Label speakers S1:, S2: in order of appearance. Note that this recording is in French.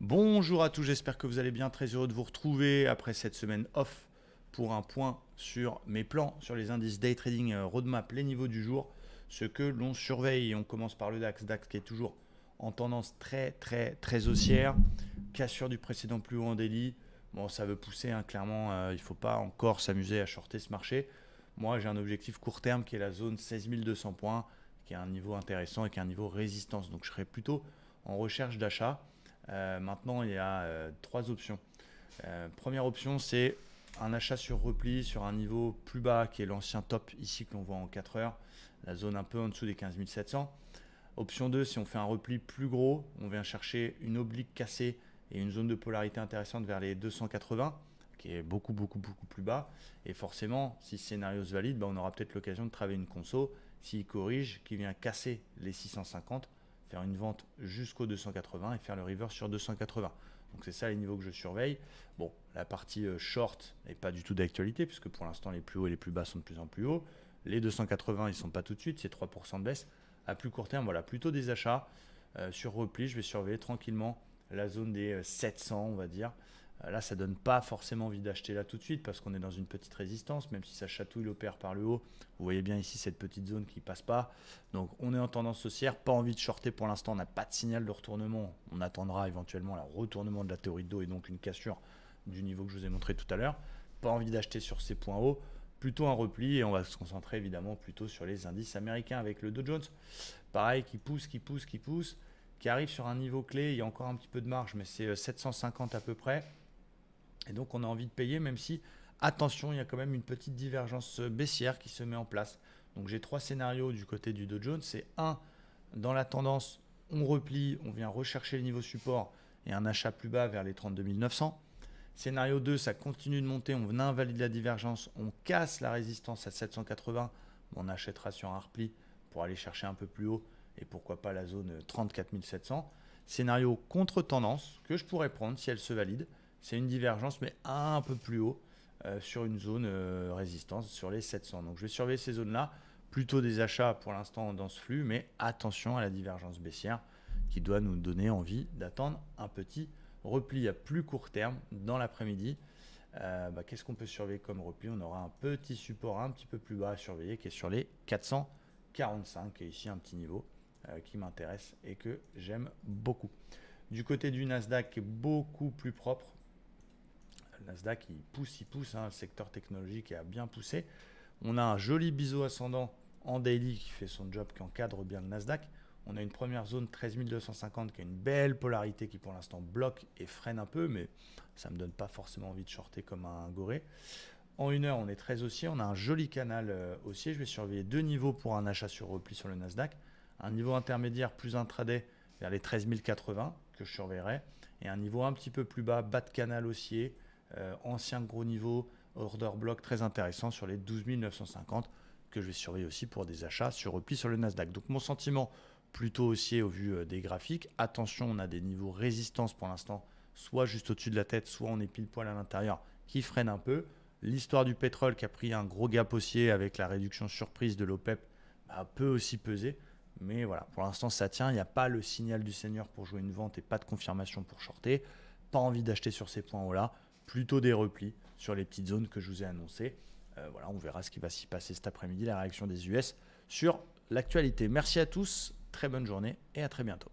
S1: Bonjour à tous, j'espère que vous allez bien. Très heureux de vous retrouver après cette semaine off pour un point sur mes plans sur les indices day trading roadmap, les niveaux du jour, ce que l'on surveille. On commence par le DAX. DAX qui est toujours en tendance très haussière, cassure du précédent plus haut en daily. Bon, ça veut pousser, hein, clairement, il ne faut pas encore s'amuser à shorter ce marché. Moi, j'ai un objectif court terme qui est la zone 16 200 points, qui est un niveau intéressant et qui est un niveau résistance. Donc, je serai plutôt en recherche d'achat. Maintenant, il y a trois options. Première option, c'est un achat sur repli sur un niveau plus bas qui est l'ancien top ici que l'on voit en 4 heures, la zone un peu en dessous des 15 700. Option 2, si on fait un repli plus gros, on vient chercher une oblique cassée et une zone de polarité intéressante vers les 280 qui est beaucoup plus bas. Et forcément, si ce scénario se valide, on aura peut-être l'occasion de travailler une conso. S'il corrige, qui vient casser les 650, faire une vente jusqu'au 280 et faire le reverse sur 280. Donc c'est ça les niveaux que je surveille. Bon, la partie short n'est pas du tout d'actualité puisque pour l'instant les plus hauts et les plus bas sont de plus en plus hauts. Les 280 ils ne sont pas tout de suite, c'est 3% de baisse. À plus court terme, voilà, plutôt des achats. Sur repli, je vais surveiller tranquillement la zone des 700 on va dire. Là, ça ne donne pas forcément envie d'acheter là tout de suite parce qu'on est dans une petite résistance, même si ça chatouille l'opère par le haut. Vous voyez bien ici cette petite zone qui ne passe pas. Donc on est en tendance haussière, pas envie de shorter pour l'instant, on n'a pas de signal de retournement. On attendra éventuellement le retournement de la théorie de dos et donc une cassure du niveau que je vous ai montré tout à l'heure. Pas envie d'acheter sur ces points hauts, plutôt un repli et on va se concentrer évidemment plutôt sur les indices américains avec le Dow Jones. Pareil, qui pousse, qui arrive sur un niveau clé, il y a encore un petit peu de marge, mais c'est 750 à peu près. Et donc on a envie de payer, même si, attention, il y a quand même une petite divergence baissière qui se met en place. Donc j'ai trois scénarios du côté du Dow Jones. C'est un, dans la tendance, on replie, on vient rechercher le niveau support et un achat plus bas vers les 32 900. Scénario 2, ça continue de monter, on invalide la divergence, on casse la résistance à 780, on achètera sur un repli pour aller chercher un peu plus haut et pourquoi pas la zone 34 700. Scénario contre-tendance que je pourrais prendre si elle se valide. C'est une divergence, mais un peu plus haut sur une zone résistance sur les 700. Donc je vais surveiller ces zones-là. Plutôt des achats pour l'instant dans ce flux, mais attention à la divergence baissière qui doit nous donner envie d'attendre un petit repli à plus court terme dans l'après-midi. Qu'est-ce qu'on peut surveiller comme repli? On aura un petit support un petit peu plus bas à surveiller qui est sur les 445. Et ici un petit niveau qui m'intéresse et que j'aime beaucoup. Du côté du Nasdaq qui est beaucoup plus propre, le Nasdaq il pousse, hein, le secteur technologique a bien poussé. On a un joli biseau ascendant en daily qui fait son job, qui encadre bien le Nasdaq. On a une première zone 13 250 qui a une belle polarité qui pour l'instant bloque et freine un peu, mais ça ne me donne pas forcément envie de shorter comme un goré. En une heure, on est très haussier, on a un joli canal haussier. Je vais surveiller deux niveaux pour un achat sur repli sur le Nasdaq. Un niveau intermédiaire plus intraday vers les 13 080 que je surveillerai et un niveau un petit peu plus bas, bas de canal haussier, ancien gros niveau, order block très intéressant sur les 12 950 que je vais surveiller aussi pour des achats sur repli sur le Nasdaq. Donc mon sentiment plutôt haussier au vu des graphiques. Attention, on a des niveaux résistance pour l'instant, soit juste au-dessus de la tête, soit on est pile poil à l'intérieur qui freine un peu. L'histoire du pétrole qui a pris un gros gap haussier avec la réduction surprise de l'OPEP peut aussi peser. Mais voilà, pour l'instant ça tient, il n'y a pas le signal du Seigneur pour jouer une vente et pas de confirmation pour shorter. Pas envie d'acheter sur ces points hauts-là, plutôt des replis sur les petites zones que je vous ai annoncées. Voilà, on verra ce qui va s'y passer cet après-midi, la réaction des US sur l'actualité. Merci à tous, très bonne journée et à très bientôt.